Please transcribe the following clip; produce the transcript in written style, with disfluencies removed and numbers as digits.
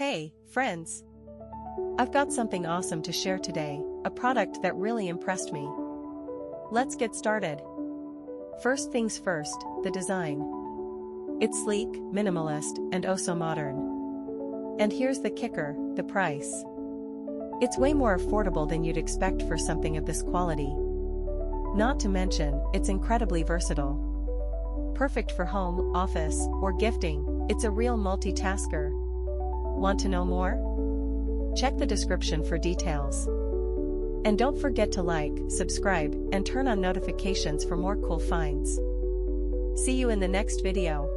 Hey, friends! I've got something awesome to share today, a product that really impressed me. Let's get started. First things first, the design. It's sleek, minimalist, and oh so modern. And here's the kicker, the price. It's way more affordable than you'd expect for something of this quality. Not to mention, it's incredibly versatile. Perfect for home, office, or gifting, it's a real multitasker. Want to know more? Check the description for details. And don't forget to like, subscribe, and turn on notifications for more cool finds. See you in the next video.